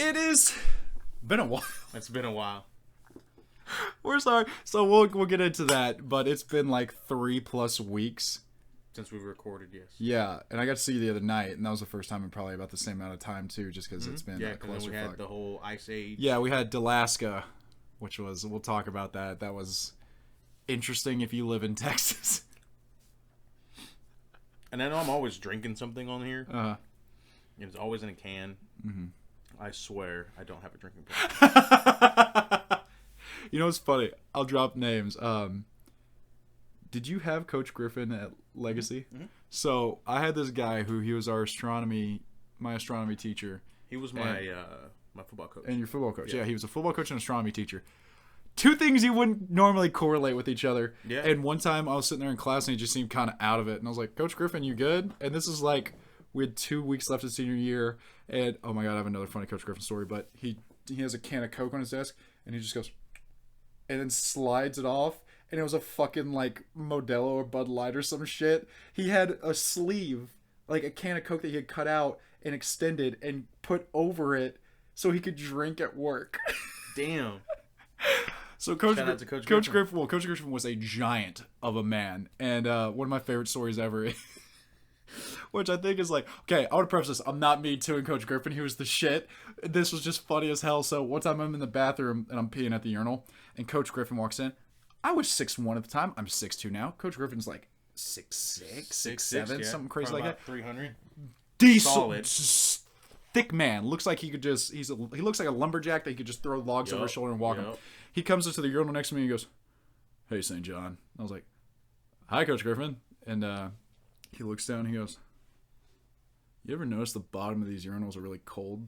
It is been a while. It's been a while. We're sorry. So we'll get into that, but it's been like 3+ weeks since we've recorded. Yes. Yeah, and I got to see you the other night, and that was the first time in probably about the same amount of time too, just because it's been because then we had the whole Ice Age. Yeah, we had Dallaska, which was we'll talk about that. That was interesting if you live in Texas. And I know I'm always drinking something on here. Uh-huh. It's always in a can. Mm-hmm. I swear I don't have a drinking problem. You know what's funny? I'll drop names. Did you have Coach Griffin at Legacy? Mm-hmm. So I had this guy who he was my astronomy teacher. He was my football coach. And your football coach. Yeah, he was a football coach and astronomy teacher. Two things you wouldn't normally correlate with each other. Yeah. And one time I was sitting there in class and he just seemed kind of out of it. And I was like, Coach Griffin, you good? And this is like, we had 2 weeks left of senior year. And, oh my God, I have another funny Coach Griffin story. But he has a can of Coke on his desk. And he just goes, and then slides it off. And it was a fucking like Modelo or Bud Light or some shit. He had a sleeve, like a can of Coke that he had cut out and extended and put over it so he could drink at work. Damn. So Coach Griffin was a giant of a man, and one of my favorite stories ever, which I think is like, okay, I want to preface this, I'm not me tooing Coach Griffin, he was the shit. This was just funny as hell. So one time I'm in the bathroom and I'm peeing at the urinal, and Coach Griffin walks in. I was 6'1" at the time. I'm 6'2" now. Coach Griffin's like 6'6", 6'7", yeah, something crazy like that. 300. Solid. Thick man. Looks like he could just. He looks like a lumberjack that he could just throw logs over his shoulder and walk him. He comes into the urinal next to me and he goes, "Hey, St. John." I was like, "Hi, Coach Griffin." And he looks down and he goes, "You ever notice the bottom of these urinals are really cold?"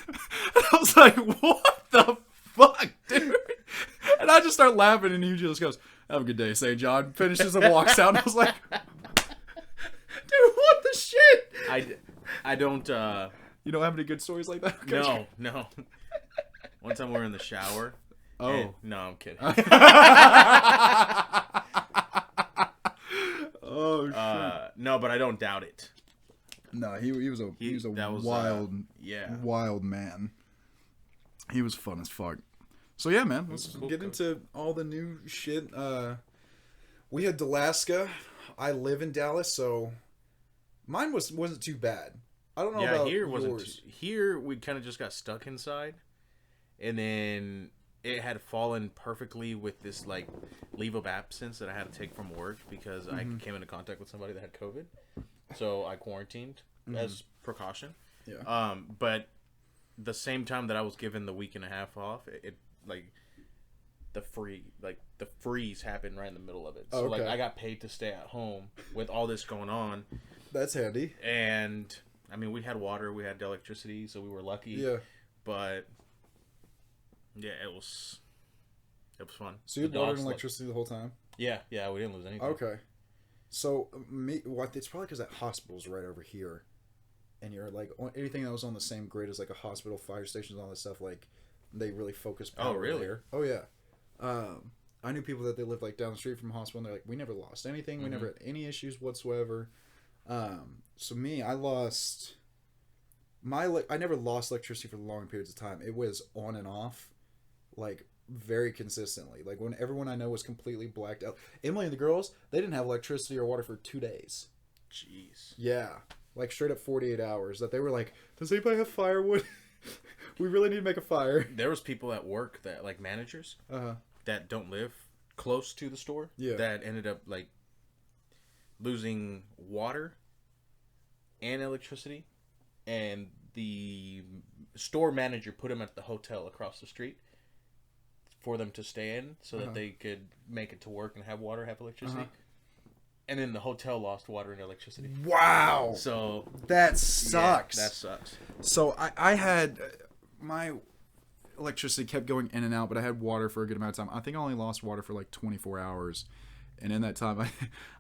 And I was like, "What the fuck, dude?" And I just start laughing and he just goes, "Have a good day, St. John." Finishes and walks out. And I was like, dude, what the shit? I don't. You don't have any good stories like that? Coach? No. One time we were in the shower. Oh. No, I'm kidding. Oh, shit. No, but I don't doubt it. No, he was a wild man. He was fun as fuck. So yeah, man, let's get into all the new shit. We had Dallaska. I live in Dallas, so mine wasn't too bad. I don't know about yours. Here we kind of just got stuck inside, and then it had fallen perfectly with this like leave of absence that I had to take from work because I came into contact with somebody that had COVID, so I quarantined as precaution. Yeah. But the same time that I was given the week and a half off, it like the freeze happened right in the middle of it. So like I got paid to stay at home with all this going on. That's handy. And I mean, we had water, we had electricity, so we were lucky. Yeah. But yeah, it was fun. So you had water and electricity the whole time? Yeah, we didn't lose anything. Okay. So it's probably because that hospital's right over here, and you're like anything that was on the same grid as like a hospital, fire stations, all that stuff. Like they really focus power. Oh, really? There. Oh, yeah. I knew people that they lived like down the street from a hospital, and they're like, we never lost anything. We never had any issues whatsoever. So me, I never lost electricity for long periods of time. It was on and off, like very consistently. Like when everyone I know was completely blacked out. Emily and the girls, they didn't have electricity or water for 2 days. Jeez. Yeah. Like straight up 48 hours that they were like, does anybody have firewood? We really need to make a fire. There was people at work that like managers that don't live close to the store that ended up like losing water and electricity, and the store manager put them at the hotel across the street for them to stay in so that they could make it to work and have water, have electricity. And then the hotel lost water and electricity. Wow. So that sucks. Yeah, that sucks. So I had my electricity kept going in and out, but I had water for a good amount of time. I think I only lost water for like 24 hours. And in that time,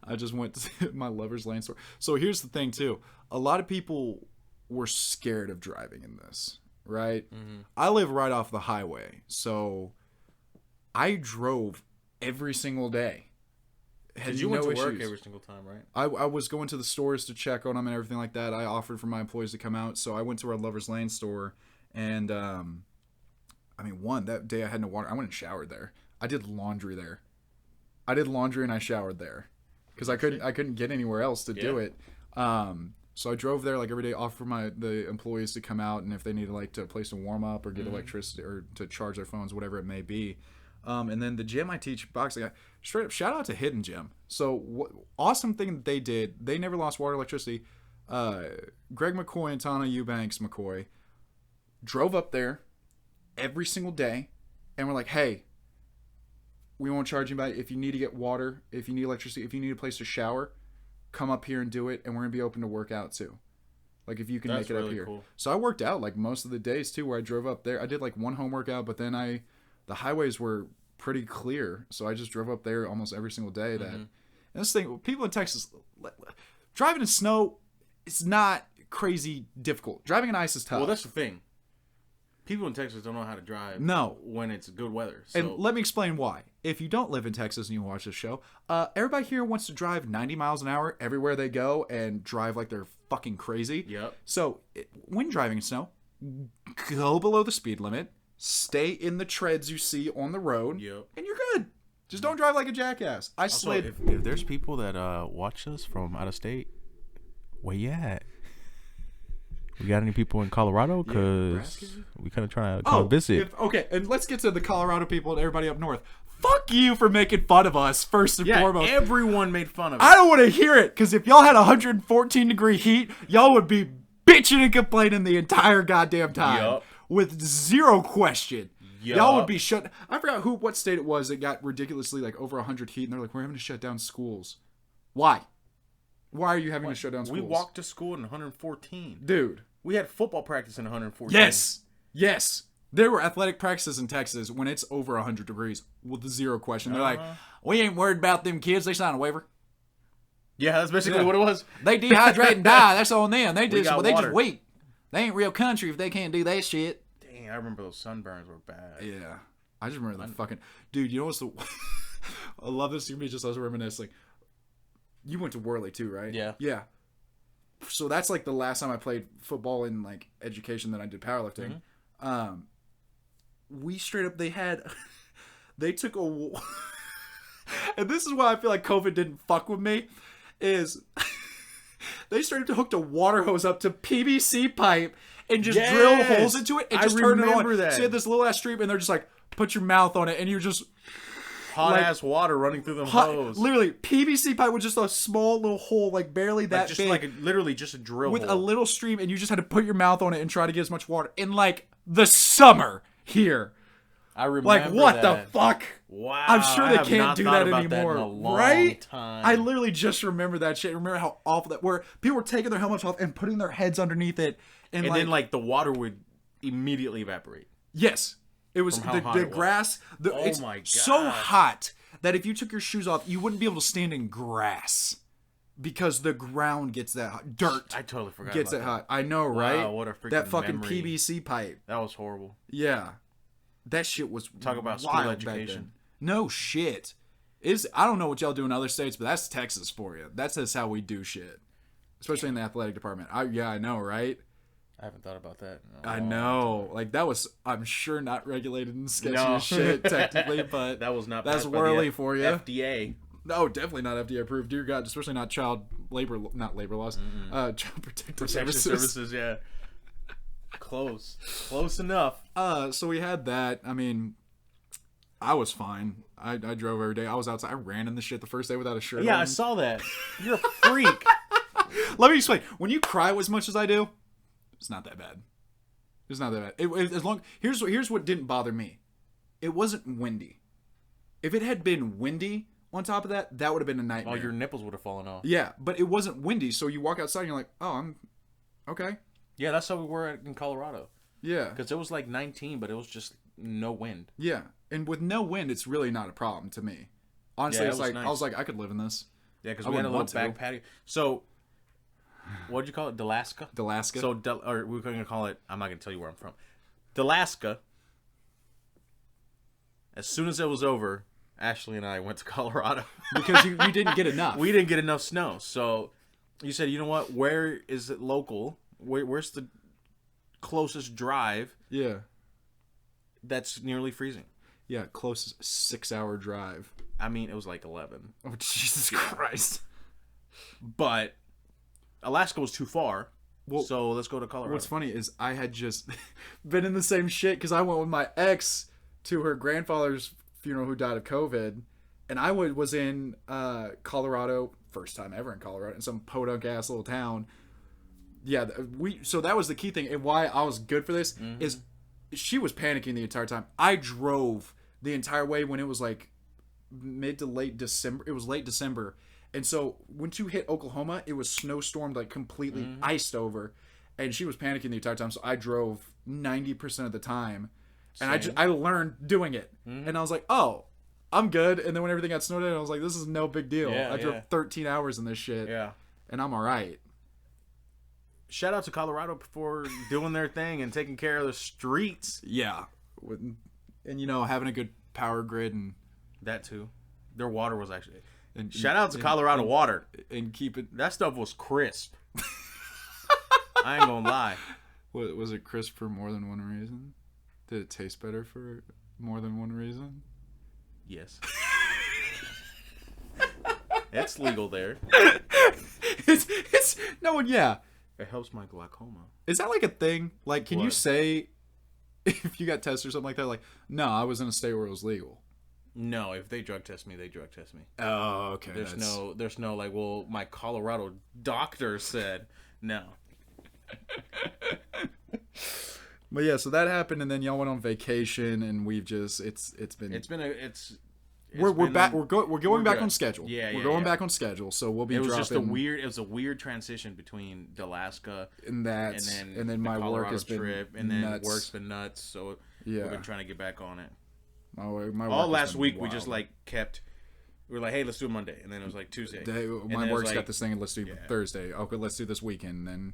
I just went to my Lover's Lane store. So here's the thing, too. A lot of people were scared of driving in this, right? Mm-hmm. I live right off the highway. So I drove every single day. had you went to work issues. every single time, right? I was going to the stores to check on them and everything like that. I offered for my employees to come out, so I went to our Lover's Lane store, and that day I had no water. I went and showered there. I did laundry there. I did laundry and I showered there because I couldn't get anywhere else to do it. So I drove there like every day, offered the employees to come out, and if they needed like to place a warm up or get electricity or to charge their phones, whatever it may be. And then the gym I teach boxing, straight up shout out to Hidden Gym. So awesome thing that they did. They never lost water, electricity. Greg McCoy and Tana Eubanks McCoy drove up there every single day, and we're like, hey, we won't charge anybody. If you need to get water, if you need electricity, if you need a place to shower, come up here and do it, and we're gonna be open to work out too. Like if you can make it really up here. Cool. So I worked out like most of the days too, where I drove up there. I did like one home workout, but then the highways were pretty clear, so I just drove up there almost every single day. And this thing, people in Texas, driving in snow, it's not crazy difficult. Driving in ice is tough. Well, that's the thing. People in Texas don't know how to drive when it's good weather. So. And let me explain why. If you don't live in Texas and you watch this show, everybody here wants to drive 90 miles an hour everywhere they go and drive like they're fucking crazy. Yep. So when driving in snow, go below the speed limit, stay in the treads you see on the road, and you're good. Just don't drive like a jackass. I slid. If there's people that watch us from out of state, where you at? We got any people in Colorado? Because we kind of trying to come visit. Okay, and let's get to the Colorado people and everybody up north. Fuck you for making fun of us, first and foremost. Everyone made fun of us. I don't want to hear it, because if y'all had 114-degree heat, y'all would be bitching and complaining the entire goddamn time. With zero question. Y'all would be shut. I forgot what state it was that got ridiculously like over 100 heat, and they're like, we're having to shut down schools. Why? Why are you having to shut down schools? We walked to school in 114. Dude. We had football practice in 114. Yes. There were athletic practices in Texas when it's over 100 degrees with zero question. They're like, we ain't worried about them kids. They signed a waiver. Yeah, that's basically what it was. They dehydrate and die. That's on them. They just weak. They ain't real country if they can't do that shit. Dang, I remember those sunburns were bad. Yeah. I just remember the fucking... Dude, you know what's the... I love this to me just as reminiscing. You went to Worley too, right? Yeah. Yeah. So that's like the last time I played football in like education that I did powerlifting. We straight up, they took a... And this is why I feel like COVID didn't fuck with me, is... They started to hook a water hose up to PVC pipe and just drill holes into it and just turn it on. That. So you had this little ass stream and they're just like, put your mouth on it and you're just... Hot ass water running through the hose. Literally, PVC pipe with just a small little hole, like barely that big. Literally just a drill with hole. A little stream, and you just had to put your mouth on it and try to get as much water. In like the summer here. I remember like, what the fuck? Wow. I'm sure they can't do that anymore. That in a long right? time. I literally just remember that shit. Remember how awful that were. People were taking their helmets off and putting their heads underneath it. And then like the water would immediately evaporate. Yes. It was the grass. It's my God. So hot that if you took your shoes off, you wouldn't be able to stand in grass because the ground gets that hot. Dirt. I totally forgot. Gets that hot. I know, right? Wow, what a freaking that fucking memory. PVC pipe. That was horrible. Yeah, that shit was talk about school education. No shit. I don't know what y'all do in other states, but that's Texas for you. That's just how we do shit, especially in the athletic department. I know, right? I haven't thought about that. I know. Like, that was, I'm sure, not regulated and sketchy as shit, technically, but that was not that's whirly for you. FDA. No, definitely not FDA approved. Dear God, especially not child labor laws. Child protective services. Yeah. Close enough. So we had that. I mean, I was fine. I drove every day. I was outside. I ran in the shit the first day without a shirt on. I saw that. You're a freak. Let me explain. When you cry as much as I do, it's not that bad. It's not that bad. Here's what didn't bother me. It wasn't windy. If it had been windy on top of that, that would have been a nightmare. Oh, your nipples would have fallen off. Yeah, but it wasn't windy, so you walk outside and you're like, oh, I'm okay. Yeah, that's how we were in Colorado. Yeah. Because it was like 19, but it was just no wind. Yeah, and with no wind, it's really not a problem to me. Honestly, it's like nice. I was like, I could live in this. Yeah, because we had a little back patio. So... What'd you call it? Dallaska? Dallaska. So, or we're going to call it... I'm not going to tell you where I'm from. Dallaska. As soon as it was over, Ashley and I went to Colorado. Because you didn't get enough. We didn't get enough snow. So you said, you know what? Where is it local? Where's the closest drive? Yeah. That's nearly freezing. Yeah, closest 6-hour drive. I mean, it was like 11. Oh, Jesus Christ. But Alaska was too far. Well, so let's go to Colorado. What's funny is I had just been in the same shit because I went with my ex to her grandfather's funeral who died of COVID. And I was in Colorado, first time ever in Colorado, in some podunk-ass little town. Yeah, so that was the key thing. And why I was good for this is she was panicking the entire time. I drove the entire way when it was like mid to late December. It was late December. And so once you hit Oklahoma, it was snowstormed, like completely iced over. And she was panicking the entire time. So I drove 90% of the time. And I learned doing it. And I was like, oh, I'm good. And then when everything got snowed in, I was like, this is no big deal. I drove 13 hours in this shit. Yeah. And I'm all right. Shout out to Colorado for doing their thing and taking care of the streets. Yeah. And, you know, having a good power grid and... That, too. Their water was actually... And shout out to Colorado water. And keep it... That stuff was crisp. I ain't gonna lie. Was it crisp for more than one reason? Did it taste better for more than one reason? Yes. It's legal there. It's no one. Yeah. It helps my glaucoma. Is that like a thing? Like, can you say if you got tested or something like that? Like, no, I was in a state where it was legal. No, if they drug test me, they drug test me. Oh, okay. There's no like, well, my Colorado doctor said no. But yeah, so that happened, and then y'all went on vacation, and we've just we're going back on schedule. Yeah, we're going back on schedule, so we'll be. It was a weird transition between Dallaska and then my Colorado work has been trip, and nuts. then work's been nuts. So we've been trying to get back on it. My work all last week wild. We just like kept. We were like, hey, let's do it Monday, and then it was like Tuesday. My work's got this thing, and let's do Thursday. Okay, let's do this weekend, and then.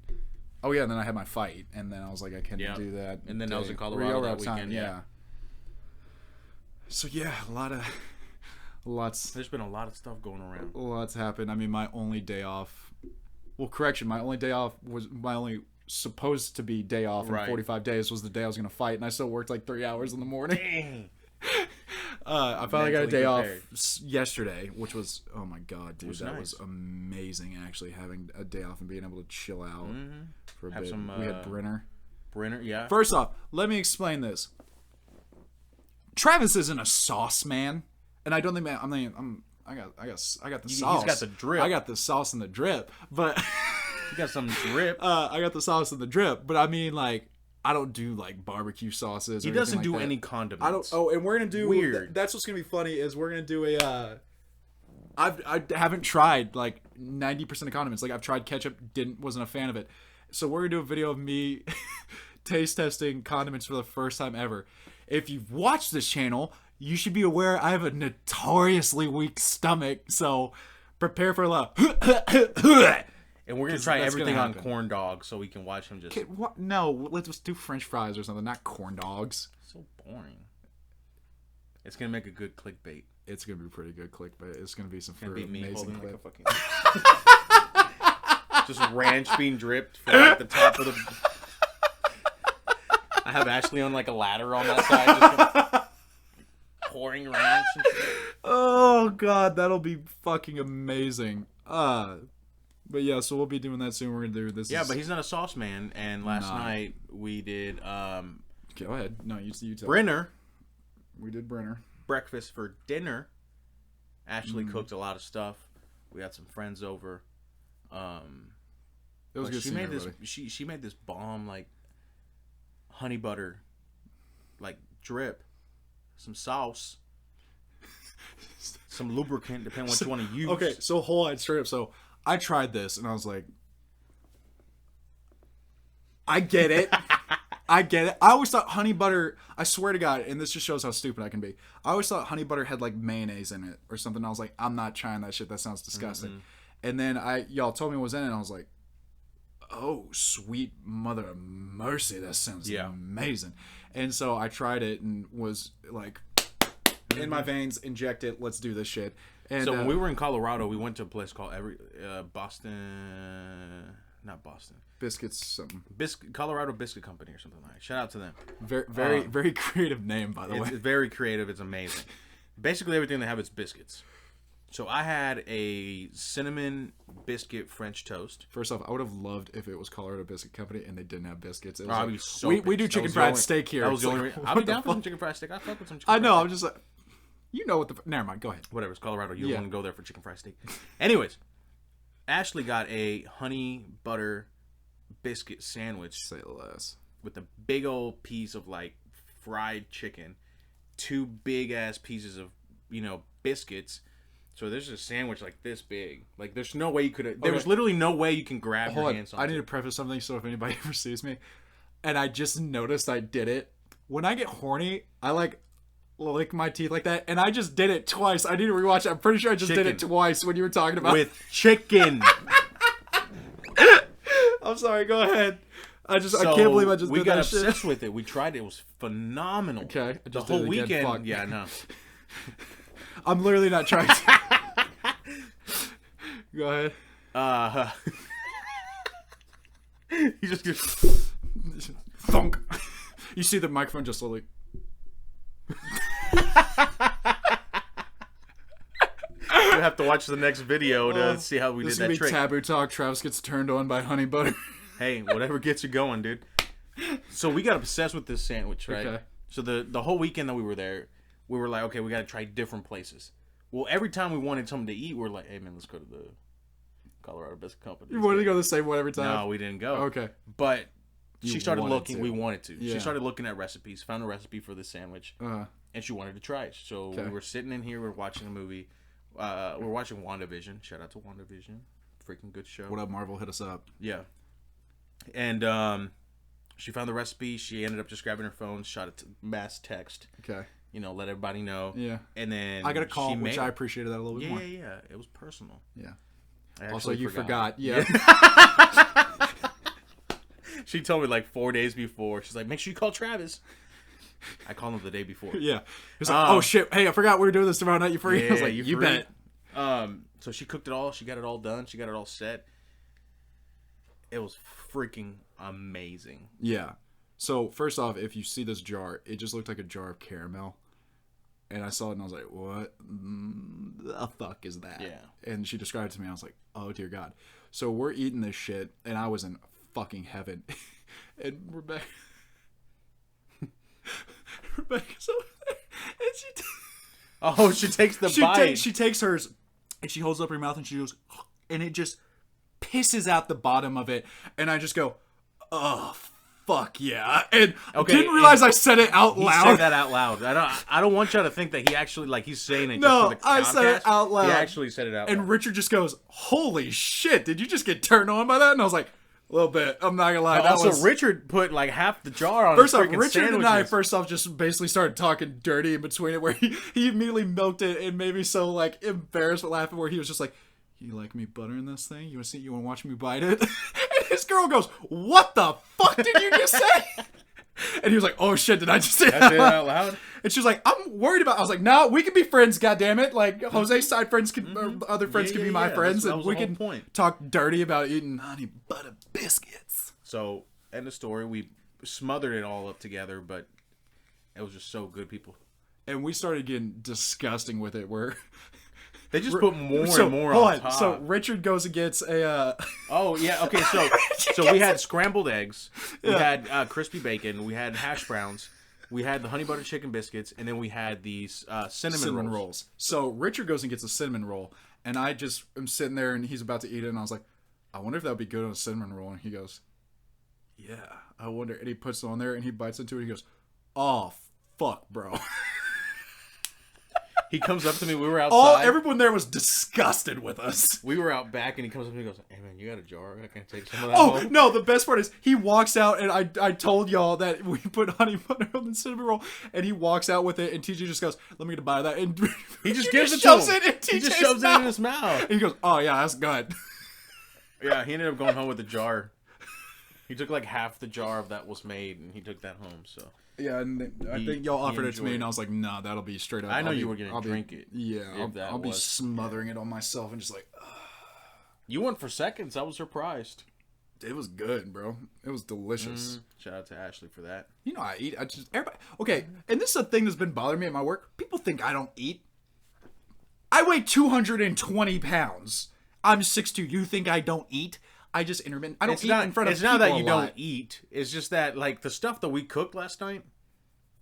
Oh yeah, and then I had my fight, and then I was like, I can't do that. And then I was in Colorado that weekend. Yeah. So yeah, lots. There's been a lot of stuff going around. Lots happened. I mean, my only day off. Well, correction. My only day off was my only supposed to be day off in 45 days was the day I was gonna fight, and I still worked like 3 hours in the morning. Dang. I finally got a day off yesterday, which was, oh my god, dude, that was nice. amazing. Actually, having a day off and being able to chill out for a bit. We had Brenner, yeah. First off, let me explain this. Travis isn't a sauce man, and I don't think I got the sauce. He's got the drip. I got the sauce and the drip, but you got some drip. I got the sauce and the drip, but I mean, like, I don't do like barbecue sauces. He doesn't do any condiments. I don't. Oh, and we're gonna do weird. That's what's gonna be funny is we're gonna do a. I haven't tried like 90% of condiments. Like I've tried ketchup, wasn't a fan of it. So we're gonna do a video of me taste testing condiments for the first time ever. If you've watched this channel, you should be aware I have a notoriously weak stomach. So prepare for a lot. And we're going to try everything on corn dogs so we can watch him just... No, let's just do French fries or something, not corn dogs. So boring. It's going to make a good clickbait. It's going to be pretty good clickbait. It's going to be some amazing clip. Like a fucking... just ranch being dripped from like the top of the... I have Ashley on like a ladder on that side. Just pouring ranch and shit. Oh, God. That'll be fucking amazing. But yeah, so we'll be doing that soon. We're gonna do this. Yeah, but he's not a sauce man. And last night we did. Go ahead. No, you tell. Brenner. We did Brenner breakfast for dinner. Ashley cooked a lot of stuff. We had some friends over. It was good. She made this. She made this bomb like honey butter, like drip, some sauce, some lubricant, depending what you want to use. Okay, so hold on, straight up. So. I tried this, and I was like, I get it. I get it. I always thought honey butter, I swear to God, and this just shows how stupid I can be. I always thought honey butter had, like, mayonnaise in it or something. I was like, I'm not trying that shit. That sounds disgusting. Mm-hmm. And then y'all told me what was in it, and I was like, oh, sweet mother of mercy. That sounds amazing. And so I tried it and was like, it in my veins, inject it. Let's do this shit. And so when we were in Colorado, we went to a place called not Boston. Biscuits something. Colorado Biscuit Company or something like that. Shout out to them. Very creative name, by the way. It's very creative. It's amazing. Basically everything they have is biscuits. So I had a cinnamon biscuit French toast. First off, I would have loved if it was Colorado Biscuit Company and they didn't have biscuits. It was I'd be so we do chicken fried steak here. That was the only reason. I'll be down for some chicken fried steak. I fuck with some chicken I know. fried I'm just like, you know what the... Never mind. Go ahead. Whatever. It's Colorado. You want to go there for chicken fried steak. Anyways, Ashley got a honey butter biscuit sandwich. Say less. With a big old piece of like fried chicken, 2 big ass pieces of biscuits. So there's a sandwich like this big. Like there's no way you could. There was literally no way you can grab your hands on. I need to preface something so if anybody ever sees me, and I just noticed I did it. When I get horny, I like lick my teeth like that, and I just did it twice. I need to rewatch it. I'm pretty sure I just did it twice when you were talking about with chicken. I'm sorry. Go ahead. I can't believe I just did that. We got obsessed with it. We tried it. It was phenomenal. Okay. The whole weekend. Yeah, no. I'm literally not trying to. Go ahead. He just gets thunk. You see the microphone just slowly. You have to watch the next video to see how we did that trick. This is Taboo Talk. Travis gets turned on by honey butter. Hey, whatever gets you going, dude. So we got obsessed with this sandwich, right? Okay. So the whole weekend that we were there, we were like, okay, we got to try different places. Well, every time we wanted something to eat, we were like, hey, man, let's go to the Colorado Biscuit Company. You wanted to go to the same one every time? No, we didn't go. Okay. But she started looking. We wanted to. Yeah. She started looking at recipes, found a recipe for this sandwich, and she wanted to try it. So we were sitting in here, we're watching a movie. We're watching WandaVision. Shout out to WandaVision. Freaking good show. What up, Marvel? Hit us up. Yeah. And she found the recipe. She ended up just grabbing her phone, shot it to mass text. Okay. Let everybody know. Yeah. And then I got a call, which I appreciated that a little bit more. Yeah. It was personal. Yeah. Also, you forgot. Yeah. She told me like 4 days before. She's like, make sure you call Travis. I called him the day before. Yeah. He's like, oh shit, hey, I forgot we were doing this tomorrow night. You free? Yeah, I was like, you bet. So she cooked it all. She got it all done. She got it all set. It was freaking amazing. Yeah. So first off, if you see this jar, it just looked like a jar of caramel. And I saw it and I was like, what the fuck is that? Yeah. And she described it to me. I was like, oh, dear God. So we're eating this shit, and I was in fucking heaven. And Rebecca's over there. And she takes the bite. She takes hers, and she holds up her mouth, and she goes, and it just pisses out the bottom of it. And I just go, oh, fuck yeah. And didn't realize I said it out loud. He said that out loud. I don't want y'all to think that he actually, like, he's saying it just for the I said it out loud. He actually said it out loud. And Richard just goes, holy shit, did you just get turned on by that? And I was like, a little bit. I'm not gonna lie. Also, Richard put like half the jar on first his off, freaking Richard sandwiches. and I first off just basically started talking dirty in between it, where he immediately milked it and made me so like embarrassed with laughing, where he was just like, you like me buttering this thing? You want to watch me bite it? And his girl goes, what the fuck did you just say? And he was like, oh shit, did I just say that out loud? And she was like, I'm worried about. I was like, no, we can be friends, goddammit. Like Jose's side friends can, or other friends can be my friends, and we can talk dirty about eating honey butter biscuits. So, end of story. We smothered it all up together, but it was just so good, people. And we started getting disgusting with it, where they just put more and more on top. So Richard goes and gets a. Oh yeah, okay. So we had scrambled eggs, we had crispy bacon, we had hash browns, we had the honey butter chicken biscuits, and then we had these cinnamon rolls. So Richard goes and gets a cinnamon roll, and I just am sitting there, and he's about to eat it, and I was like, I wonder if that would be good on a cinnamon roll. And he goes, yeah, I wonder. And he puts it on there, and he bites into it. And he goes, oh fuck, bro. He comes up to me. We were outside. Everyone there was disgusted with us. We were out back, and he comes up to me and goes, hey, man, you got a jar? I can take some of that home. No, the best part is he walks out, and I told y'all that we put honey butter on the cinnamon roll, and he walks out with it, and TJ just goes, let me get a bite of that. And he just gives it to him. He just shoves it in his mouth. And he goes, oh, yeah, that's good. Yeah, he ended up going home with a jar. He took like half the jar of that was made, and he took that home. So yeah, and I think y'all offered it to me, and I was like, "Nah, that'll be straight up." I know you were gonna drink it. Yeah, I'll be smothering it on myself and just like. You went for seconds. I was surprised. It was good, bro. It was delicious. Shout out to Ashley for that. You know, I eat. I just everybody. Okay, and this is a thing that's been bothering me at my work. People think I don't eat. I weigh 220 pounds. I'm 6'2". You think I don't eat? I just intermittent. I don't eat in front of people. It's not that you don't eat. It's just that like the stuff that we cooked last night.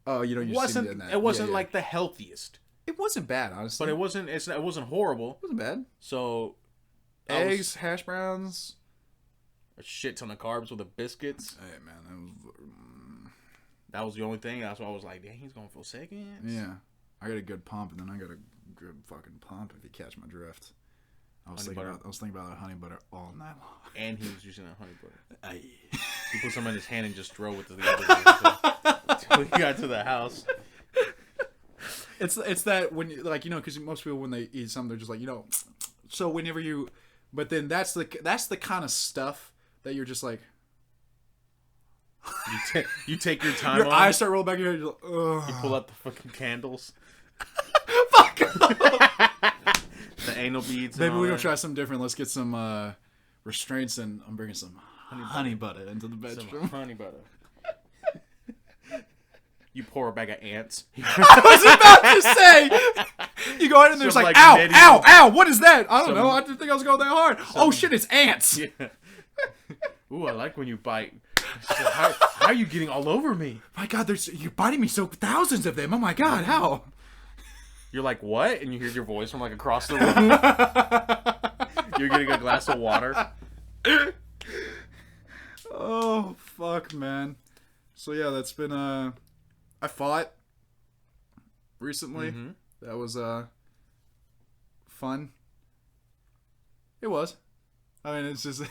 Oh, you don't. It wasn't like the healthiest. It wasn't bad, honestly. But it wasn't. It wasn't horrible. It wasn't bad. So, eggs, hash browns, a shit ton of carbs with the biscuits. Hey man, that was the only thing. That's why I was like, dang, he's going for seconds. Yeah, I got a good pump, and then I got a good fucking pump. If you catch my drift. I was thinking about that honey butter all night long. And he was using that honey butter. He put some in his hand and just drove with the other one until he got to the house. It's that when you, like, you know, because most people when they eat something they're just like, you know, so whenever you, but then that's the kind of stuff that you're just like. You take your time. Your eyes start rolling back in your head. You're like, you pull out the fucking candles. Fuck. The anal beads. Maybe we're gonna try something different. Let's get some restraints, and I'm bringing some honey butter into the bedroom. Some honey butter. You pour a bag of ants. I was about to say. You go in and there's like ow, medieval, ow, ow. What is that? I don't know. I didn't think I was going that hard. Oh shit, it's ants. Yeah. Ooh, I like when you bite. How are you getting all over me? My God, you're biting me so thousands of them. Oh my God, how? You're like, what? And you hear your voice from like across the room. You're getting a glass of water. Oh, fuck, man. So, yeah, that's been, I fought recently. Mm-hmm. That was, fun. It was. I mean, it's just,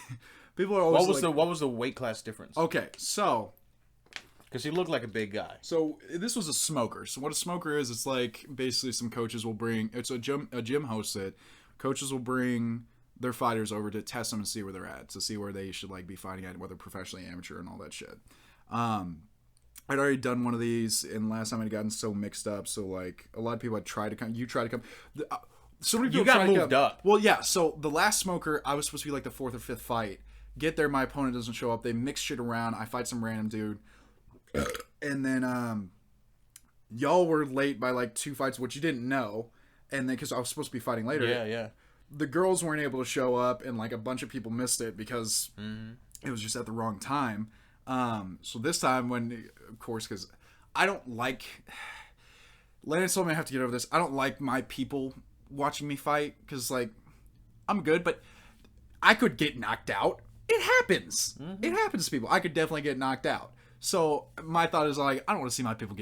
people are always what was the weight class difference? Okay, so... Because he looked like a big guy. So this was a smoker. So what a smoker is, it's like basically some coaches will bring. It's a gym hosts it. Coaches will bring their fighters over to test them and see where they're at, to see where they should like be fighting at, whether professionally, amateur, and all that shit. I'd already done one of these, and last time I'd gotten so mixed up. So like a lot of people had tried to come. You tried to come. So many people got moved up. Well, yeah. So the last smoker, I was supposed to be like the 4th or 5th fight. Get there, my opponent doesn't show up. They mix shit around. I fight some random dude. And then y'all were late by like 2 fights, which you didn't know, and then because I was supposed to be fighting later, yeah, the girls weren't able to show up, and like a bunch of people missed it because it was just at the wrong time. So this time, when of course, because I don't like, Landon told me I have to get over this. I don't like my people watching me fight because like I'm good, but I could get knocked out. It happens. Mm-hmm. It happens to people. I could definitely get knocked out. So my thought is like, I don't want to see my people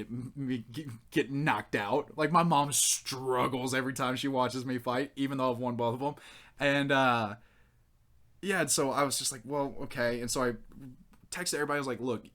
get knocked out. Like my mom struggles every time she watches me fight, even though I've won both of them. And yeah, and so I was just like, well, okay. And so I texted everybody. I was like, look,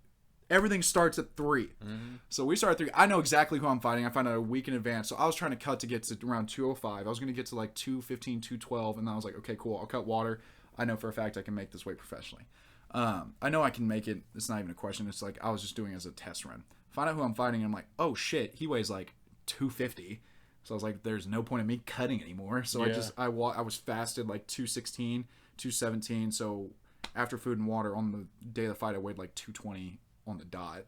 everything starts at 3. Mm-hmm. So we start at 3. I know exactly who I'm fighting. I find out a week in advance. So I was trying to cut to get to around 205. I was going to get to like 215, 212. And then I was like, okay, cool. I'll cut water. I know for a fact I can make this weight professionally. I know I can make it. It's not even a question. It's like I was just doing it as a test run. Find out who I'm fighting, and I'm like, oh shit, he weighs like 250. So I was like, there's no point in me cutting anymore. So yeah. I was fasted like 216, 217. So after food and water on the day of the fight, I weighed like 220 on the dot.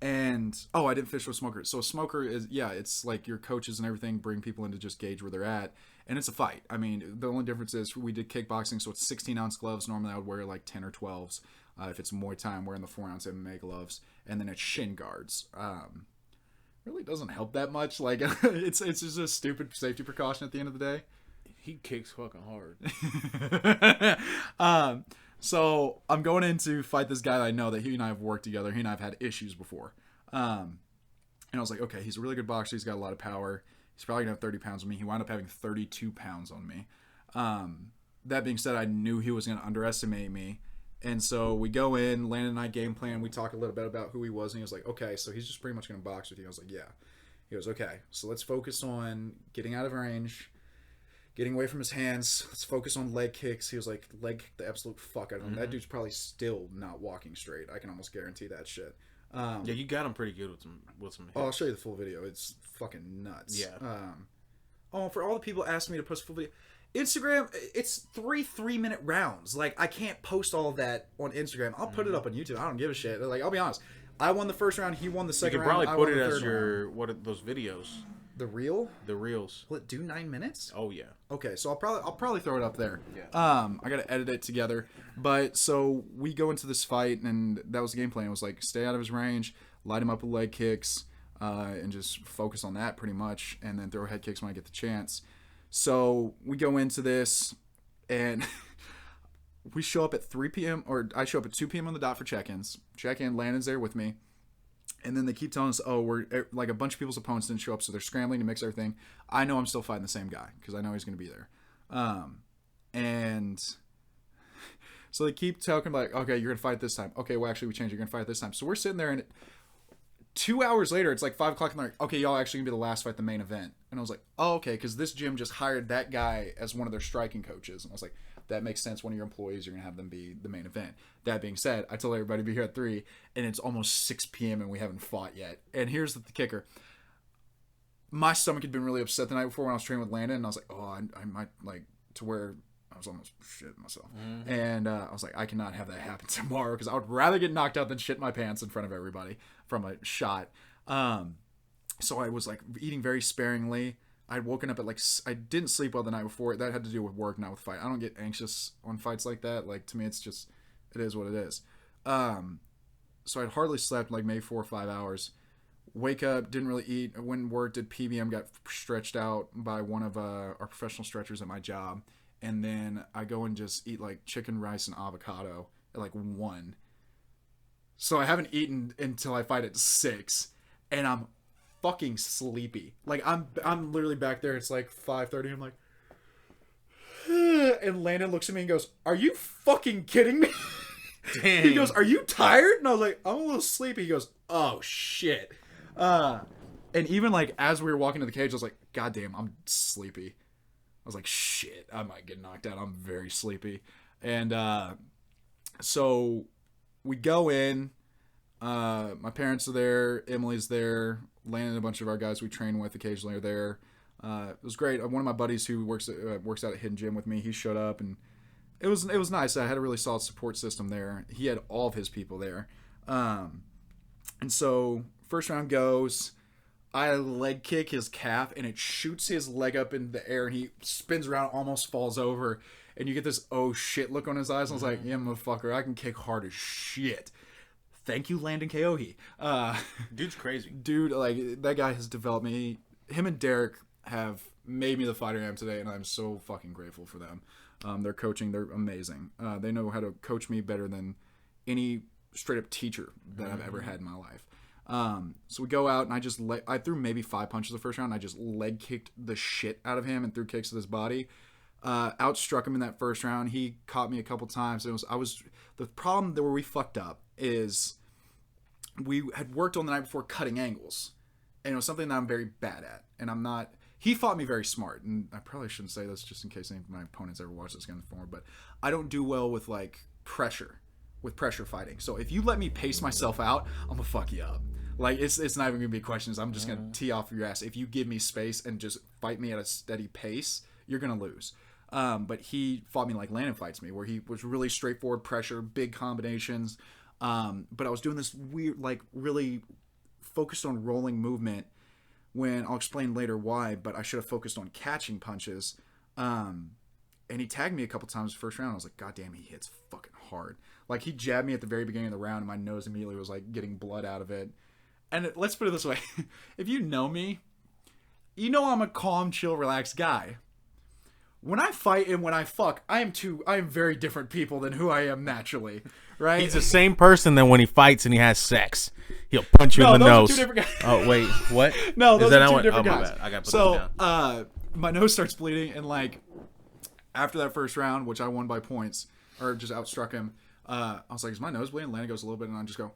And I didn't finish with smoker. So a smoker is, yeah, it's like your coaches and everything bring people in to just gauge where they're at. And it's a fight. I mean, the only difference is we did kickboxing, so it's 16-ounce gloves. Normally I would wear like 10 or 12s. If it's Muay Thai, I'm wearing the 4-ounce MMA gloves. And then it's shin guards. Really doesn't help that much. Like, it's just a stupid safety precaution at the end of the day. He kicks fucking hard. So I'm going in to fight this guy that I know that he and I have worked together. He and I have had issues before. And I was like, okay, he's a really good boxer. He's got a lot of power. He's probably going to have 30 pounds on me. He wound up having 32 pounds on me. That being said, I knew he was going to underestimate me. And so we go in, Landon and I game plan. We talk a little bit about who he was. And he was like, okay, so he's just pretty much going to box with you. I was like, yeah. He goes, okay, so let's focus on getting out of range, getting away from his hands. Let's focus on leg kicks. He was like, leg kick the absolute fuck out of him. That dude's probably still not walking straight. I can almost guarantee that shit. Yeah, you got him pretty good with some hits. Oh, I'll show you the full video. It's fucking nuts. Yeah. For all the people asking me to post full video, Instagram, it's 3-minute rounds. Like, I can't post all of that on Instagram. I'll put it up on YouTube. I don't give a shit. Like, I'll be honest. I won the first round. He won the second round. You could probably put it as your what are those videos? The reel? The reels. Will it do 9 minutes? Oh yeah. Okay, so I'll probably throw it up there. Yeah. I gotta edit it together. But so we go into this fight, and that was the game plan. It was like stay out of his range, light him up with leg kicks, and just focus on that pretty much, and then throw head kicks when I get the chance. So we go into this, and we show up at 3 p.m. or I show up at 2 p.m. on the dot for check-ins. Check-in, Landon's there with me. And then they keep telling us, oh, we're like a bunch of people's opponents didn't show up, so they're scrambling to mix everything. I know I'm still fighting the same guy because I know he's going to be there. And so they keep talking like, okay, you're going to fight this time. Okay, well, actually, we changed. You're going to fight this time. So we're sitting there, and 2 hours later, it's like 5 o'clock, and they're like, okay, y'all actually going to be the last fight, the main event. And I was like, oh, okay, because this gym just hired that guy as one of their striking coaches. And I was like, that makes sense. One of your employees, you're going to have them be the main event. That being said, I told everybody to be here at 3, and it's almost 6 p.m. and we haven't fought yet. And here's the kicker. My stomach had been really upset the night before when I was training with Landon, and I was like, oh, I might, like, to where I was almost shitting myself. Mm-hmm. And I was like, I cannot have that happen tomorrow because I would rather get knocked out than shit my pants in front of everybody from a shot. So I was, like, eating very sparingly. I'd woken up at I didn't sleep well the night before. That had to do with work, not with fight. I don't get anxious on fights like that. Like, to me, it's just, it is what it is. So I'd hardly slept, like maybe 4 or 5 hours. Wake up, didn't really eat. I went and worked, did PBM, got stretched out by one of our professional stretchers at my job. And then I go and just eat like chicken, rice, and avocado at like 1. So I haven't eaten until I fight at 6. And I'm fucking sleepy. Like I'm literally back there. It's like 5:30. I'm like, and Landon looks at me and goes, "Are you fucking kidding me?" Damn. He goes, "Are you tired?" And I was like, "I'm a little sleepy." He goes, "Oh shit." And even like as we were walking to the cage, I was like, "God damn, I'm sleepy." I was like, "Shit, I might get knocked out. I'm very sleepy." And so we go in. My parents are there. Emily's there. Landon and a bunch of our guys we train with occasionally are there. It was great. One of my buddies who works out at Hidden Gym with me, he showed up, and it was nice. I had a really solid support system there. He had all of his people there. And so first round goes. I leg kick his calf, and it shoots his leg up in the air, and he spins around, almost falls over, and you get this oh shit look on his eyes. And I was like, yeah, motherfucker, I can kick hard as shit. Thank you, Landon Keohi. Dude's crazy. Dude, like, that guy has developed me. Him and Derek have made me the fighter I am today, and I'm so fucking grateful for them. Their coaching, they're amazing. They know how to coach me better than any straight-up teacher that I've ever had in my life. So we go out, and I threw maybe 5 punches the first round, and I just leg kicked the shit out of him and threw kicks to his body. Outstruck him in that first round. He caught me a couple times. The problem where we fucked up is we had worked on the night before cutting angles, and it was something that I'm very bad at, and I'm not. He fought me very smart, and I probably shouldn't say this just in case any of my opponents ever watch this again before, but I don't do well with like pressure fighting. So if you let me pace myself out, I'm gonna fuck you up. Like it's not even gonna be questions. I'm just gonna tee off your ass. If you give me space and just fight me at a steady pace, you're gonna lose. But he fought me like Landon fights me, where he was really straightforward pressure, big combinations. But I was doing this weird, like really focused on rolling movement when I'll explain later why, but I should have focused on catching punches. And he tagged me a couple times the first round. I was like, God damn, he hits fucking hard. Like he jabbed me at the very beginning of the round and my nose immediately was like getting blood out of it. And let's put it this way. If you know me, you know I'm a calm, chill, relaxed guy. When I fight and when I fuck, I am very different people than who I am naturally, right? He's the same person than when he fights and he has sex. He'll punch you in the nose. Are two different guys. Oh wait, what? No, those are two different guys. My bad. I got to put this down. My nose starts bleeding, and like after that first round, which I won by points or just outstruck him, I was like, "Is my nose bleeding?" Landon goes a little bit, and I just go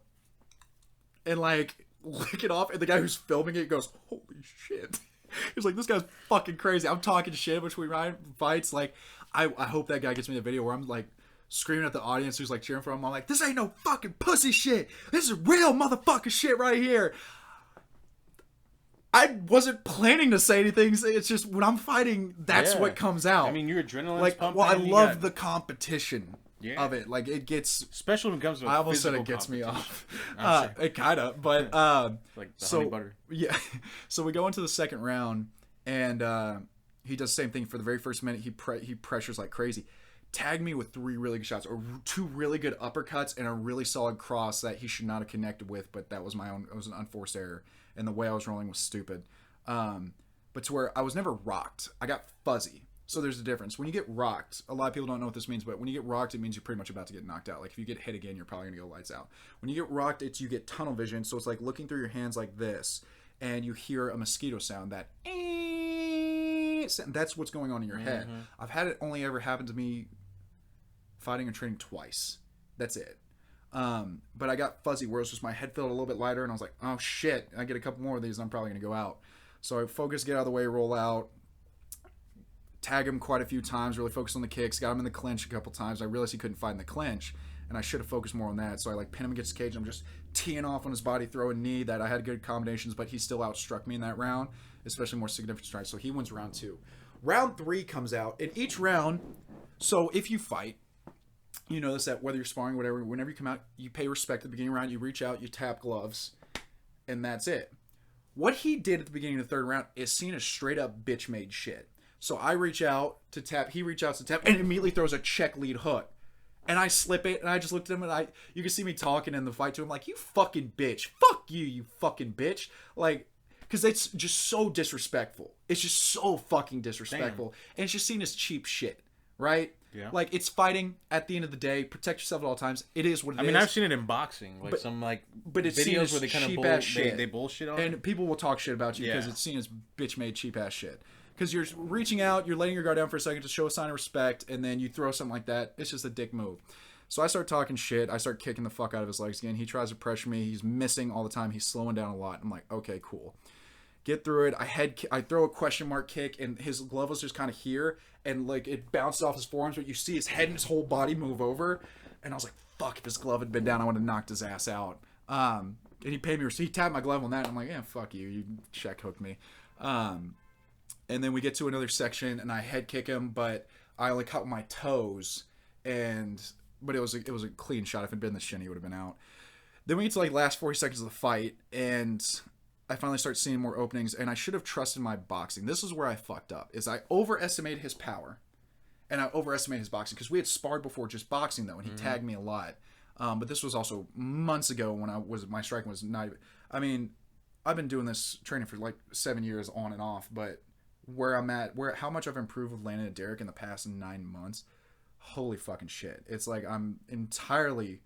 and like lick it off, and the guy who's filming it goes, "Holy shit." He was like, this guy's fucking crazy. I'm talking shit between fights. Like, I hope that guy gets me the video where I'm like screaming at the audience who's like cheering for him. I'm like, this ain't no fucking pussy shit. This is real motherfucking shit right here. I wasn't planning to say anything. It's just when I'm fighting, that's what comes out. I mean, your adrenaline's like, pumping. well, I love the competition of it. Like, it gets... Especially when it comes to I almost said it gets me off. It kind of, but... like the honey butter. Yeah. So we go into the second round, and he does the same thing. For the very first minute, he pressures like crazy. Tagged me with 3 really good shots, or 2 really good uppercuts, and a really solid cross that he should not have connected with, but that was my own... It was an unforced error. And the way I was rolling was stupid. But to where I was never rocked. I got fuzzy. So there's a difference. When you get rocked, a lot of people don't know what this means, but when you get rocked, it means you're pretty much about to get knocked out. Like, if you get hit again, you're probably going to go lights out. When you get rocked, you get tunnel vision. So it's like looking through your hands like this, and you hear a mosquito sound, that... That's what's going on in your head. I've had it only ever happen to me fighting and training twice. That's it. But I got fuzzy where it was just my head felt a little bit lighter, and I was like, oh shit, I get a couple more of these and I'm probably going to go out. So I focus, get out of the way, roll out, tag him quite a few times, really focus on the kicks, got him in the clinch a couple times. I realized he couldn't fight in the clinch, and I should have focused more on that. So I like pin him against the cage, and I'm just teeing off on his body, throw a knee that I had good combinations, but he still outstruck me in that round, especially more significant strikes. So he wins round 2. Round 3 comes out, and each round, so if you fight, you notice that whether you're sparring, whatever, whenever you come out, you pay respect at the beginning of the round, you reach out, you tap gloves, and that's it. What he did at the beginning of the 3rd round is seen as straight up bitch made shit. So I reach out to tap, he reaches out to tap, and immediately throws a check lead hook. And I slip it, and I just looked at him, and you can see me talking in the fight to him like, you fucking bitch. Fuck you, you fucking bitch. Like, because it's just so disrespectful. It's just so fucking disrespectful. Damn. And it's just seen as cheap shit, right? Yeah. Like, it's fighting at the end of the day. Protect yourself at all times. It is what it is. I mean, I've seen it in boxing. Like, some, like, but it's videos where they kind of they bullshit on it. And people will talk shit about you because it's seen as bitch-made, cheap-ass shit. Because you're reaching out, you're letting your guard down for a second to show a sign of respect, and then you throw something like that. It's just a dick move. So I start talking shit. I start kicking the fuck out of his legs again. He tries to pressure me. He's missing all the time. He's slowing down a lot. I'm like, okay, cool. Get through it. I throw a question mark kick, and his glove was just kind of here, and like it bounced off his forearms, but you see his head and his whole body move over, and I was like, fuck, if his glove had been down, I would have knocked his ass out. And he paid me, he tapped my glove on that, and I'm like, yeah, fuck you, you check hooked me. And then we get to another section, and I head kick him, but I only cut my toes, but it was a clean shot. If it had been the shin, he would have been out. Then we get to like last 40 seconds of the fight, and I finally start seeing more openings, and I should have trusted my boxing. This is where I fucked up, is I overestimated his power, and I overestimated his boxing, because we had sparred before just boxing, though, and he tagged me a lot. But this was also months ago when my striking was not even... I mean, I've been doing this training for like 7 years on and off, but where I'm at, how much I've improved with Landon and Derek in the past 9 months, holy fucking shit. It's like I'm entirely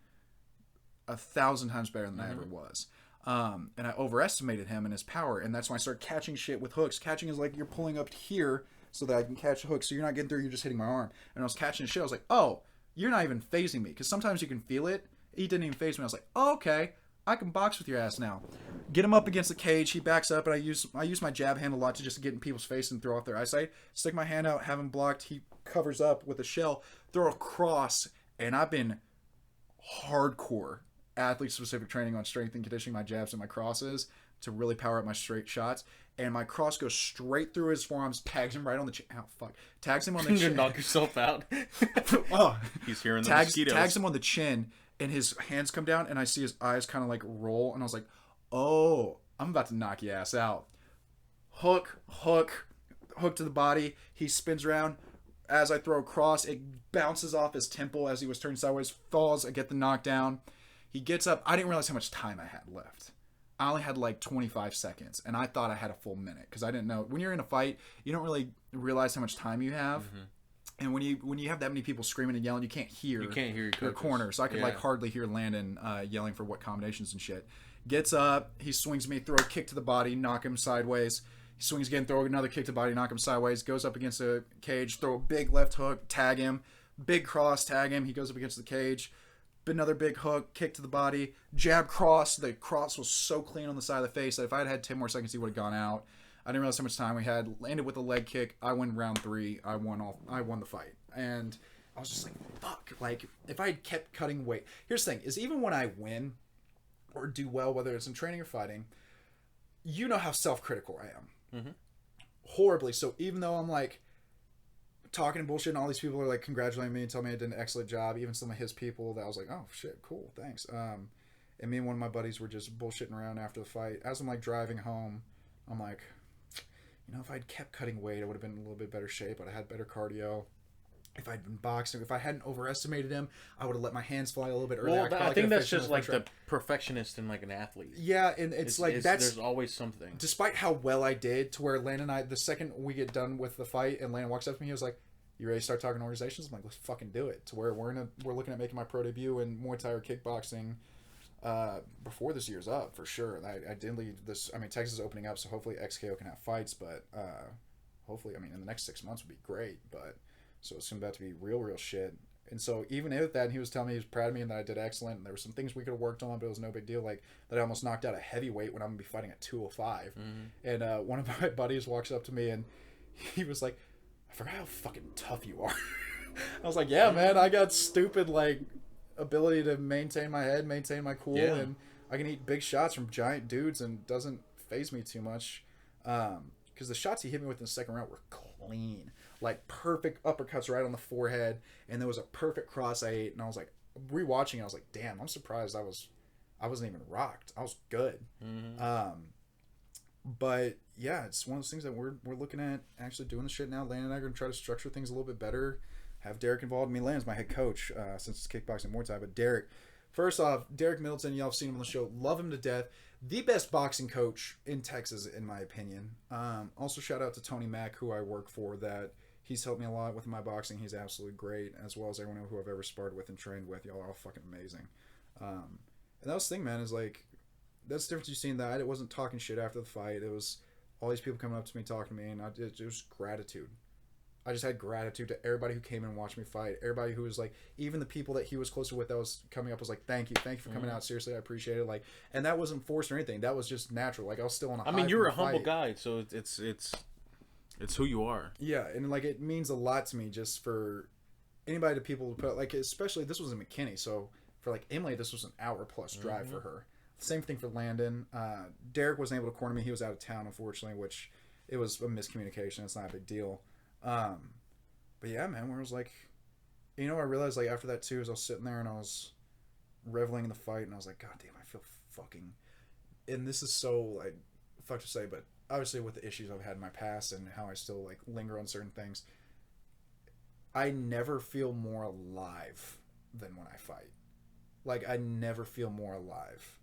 1,000 times better than I ever was. And I overestimated him and his power, and that's when I started catching shit with hooks. Catching is like you're pulling up here so that I can catch a hook, so you're not getting through, you're just hitting my arm. And I was catching shit, I was like, oh, you're not even phasing me, because sometimes you can feel it. He didn't even phase me. I was like, oh, okay, I can box with your ass now. Get him up against the cage, he backs up, and I use my jab hand a lot to just get in people's face and throw off their eyesight. Stick my hand out, have him blocked, he covers up with a shell, throw a cross, and I've been hardcore athlete-specific training on strength and conditioning my jabs and my crosses to really power up my straight shots. And my cross goes straight through his forearms, tags him right on the chin. Oh, fuck. Tags him on the chin. You're gonna knock yourself out. Oh. He's hearing the mosquitoes. Tags him on the chin, and his hands come down, and I see his eyes kind of like roll, and I was like, oh, I'm about to knock your ass out. Hook to the body. He spins around. As I throw a cross, it bounces off his temple as he was turned sideways, falls. I get the knockdown. He gets up. I didn't realize how much time I had left. I only had like 25 seconds, and I thought I had a full minute because I didn't know. When you're in a fight, you don't really realize how much time you have. And when you have that many people screaming and yelling, you can't hear your corner. So I could like hardly hear Landon yelling for what combinations and shit. Gets up. He swings me, throw a kick to the body, knock him sideways. He swings again, throw another kick to the body, knock him sideways. Goes up against a cage, throw a big left hook, tag him. Big cross, tag him. He goes up against the cage. Another big hook, kick to the body, jab cross. The cross was so clean on the side of the face that if I had had 10 more seconds, he would have gone out. I didn't realize how much time we had. Landed with a leg kick. I win round 3. I won the fight. And I was just like, fuck. Like, if I had kept cutting weight. Here's the thing, is even when I win or do well, whether it's in training or fighting, you know how self-critical I am. Mm-hmm. Horribly. So even though I'm like talking and bullshit and all these people are like congratulating me and telling me I did an excellent job, even some of his people, that I was like, oh shit, cool, thanks. And me and one of my buddies were just bullshitting around after the fight. As I'm like driving home, I'm like, you know, if I'd kept cutting weight, I would have been in a little bit better shape. I'd have had better cardio. If I'd been boxing, if I hadn't overestimated him, I would have let my hands fly a little bit earlier. Well, I think that's just like the perfectionist and like an athlete. Yeah, and it's like there's always something. Despite how well I did, to where Landon and I, the second we get done with the fight, and Landon walks up to me, he was like, "You ready to start talking organizations?" I'm like, "Let's fucking do it." To where we're looking at making my pro debut in Muay Thai or kickboxing before this year's up for sure. And I did leave this. I mean, Texas is opening up, so hopefully XKO can have fights, but hopefully, I mean, in the next 6 months would be great, but. So it's about to be real shit. And so even with that, he was telling me he was proud of me and that I did excellent. And there were some things we could have worked on, but it was no big deal. Like that I almost knocked out a heavyweight when I'm going to be fighting at 205. Mm-hmm. And one of my buddies walks up to me and he was like, I forgot how fucking tough you are. I was like, yeah, man, I got stupid like ability to maintain my head, maintain my cool. Yeah. And I can eat big shots from giant dudes and it doesn't faze me too much. Because the shots he hit me with in the second round were clean. Like perfect uppercuts right on the forehead, and there was a perfect cross I ate, and I was like rewatching it, I was like, damn, I'm surprised I wasn't even rocked. I was good. Mm-hmm. But yeah, it's one of those things that we're looking at actually doing the shit now. Landon and I are gonna try to structure things a little bit better, have Derek involved. I mean, Landon's my head coach since it's kickboxing Muay Thai, but Derek, first off, Derek Middleton, y'all have seen him on the show, love him to death. The best boxing coach in Texas, in my opinion. Also shout out to Tony Mack, who I work for, that he's helped me a lot with my boxing. He's absolutely great, as well as everyone who I've ever sparred with and trained with. Y'all are all fucking amazing. And that was the thing, man, is like, that's the difference you've seen that. It wasn't talking shit after the fight. It was all these people coming up to me, talking to me, and it was gratitude. I just had gratitude to everybody who came in and watched me fight. Everybody who was like, even the people that he was closer with that was coming up was like, thank you for coming out. Seriously, I appreciate it. Like, and that wasn't forced or anything. That was just natural. Like, I was still on a high. I mean, you're a humble guy, so it's who you are. Yeah, and like it means a lot to me just for anybody to people to put, like, especially this was in McKinney, so for like Emily, this was an hour plus drive for her. Same thing for Landon. Derek wasn't able to corner me. He was out of town, unfortunately, which it was a miscommunication. It's not a big deal. But yeah, man, where I was like, you know, I realized like after that too, as I was sitting there and I was reveling in the fight, and I was like, God damn, I feel fucking. And this is so like fuck to say, but obviously with the issues I've had in my past and how I still like linger on certain things, I never feel more alive than when I fight. Like I never feel more alive.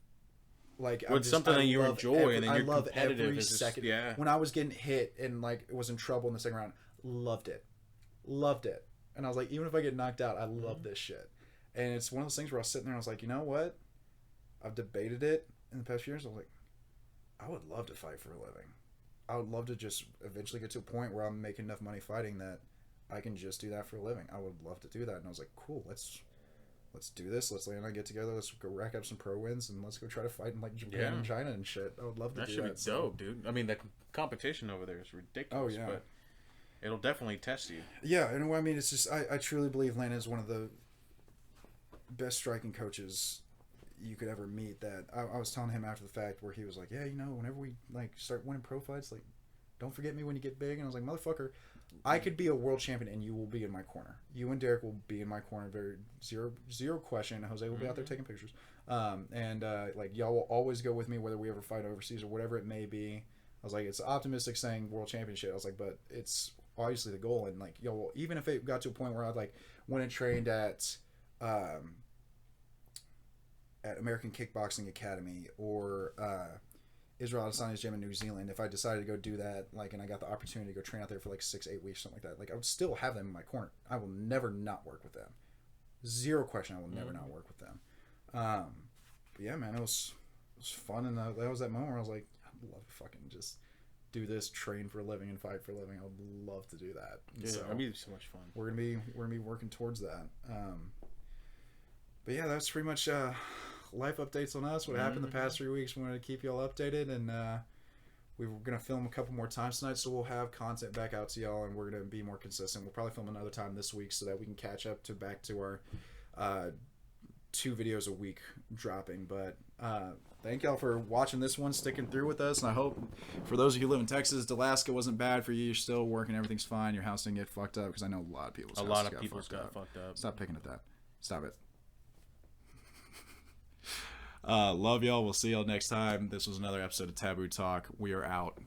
Like when something that you enjoy and then you're competitive. Every second. Yeah. When I was getting hit and like was in trouble in the second round, loved it. And I was like, even if I get knocked out, I love this shit. And it's one of those things where I was sitting there and I was like, you know what? I've debated it in the past few years. I was like, I would love to fight for a living. I would love to just eventually get to a point where I'm making enough money fighting that I can just do that for a living. I would love to do that. And I was like, cool, let's do this. Let's Land and I get together. Let's go rack up some pro wins and let's go try to fight in like Japan and China and shit. I would love to do that. That should be dope, dude. I mean, the competition over there is ridiculous. Oh, yeah. But it'll definitely test you. Yeah, and I mean, it's just, I truly believe Landon is one of the best striking coaches you could ever meet. That I was telling him after the fact where he was like, yeah, you know, whenever we like start winning pro fights, like, don't forget me when you get big. And I was like, motherfucker, I could be a world champion and you will be in my corner. You and Derek will be in my corner. Very zero question. Jose will be out there taking pictures. Like y'all will always go with me whether we ever fight overseas or whatever it may be. I was like, it's optimistic saying world championship. I was like, but it's obviously the goal. And like, y'all, even if it got to a point where I like went and trained at American Kickboxing Academy or Israel Adesanya's gym in New Zealand, if I decided to go do that, like, and I got the opportunity to go train out there for like 6-8 weeks, something like that, like I would still have them in my corner. I will never not work with them. Zero question, I will never not work with them. But yeah, man, it was fun, and that was that moment where I was like, I'd love to fucking just do this, train for a living and fight for a living. I would love to do that. Yeah, so, that'd be so much fun. We're gonna be working towards that. But yeah, that's pretty much life updates on us. What happened the past 3 weeks. We wanted to keep y'all updated, and we're going to film a couple more times tonight, so we'll have content back out to y'all, and we're going to be more consistent. We'll probably film another time this week so that we can catch up to back to our 2 videos a week dropping. But thank y'all for watching this one, sticking through with us, and I hope for those of you who live in Texas, Dallaska wasn't bad for you. You're still working, everything's fine, your house didn't get fucked up, because I know a lot of people's got fucked up. Stop picking at that. Stop it. Love y'all. We'll see y'all next time. This was another episode of Taboo Talk. We are out.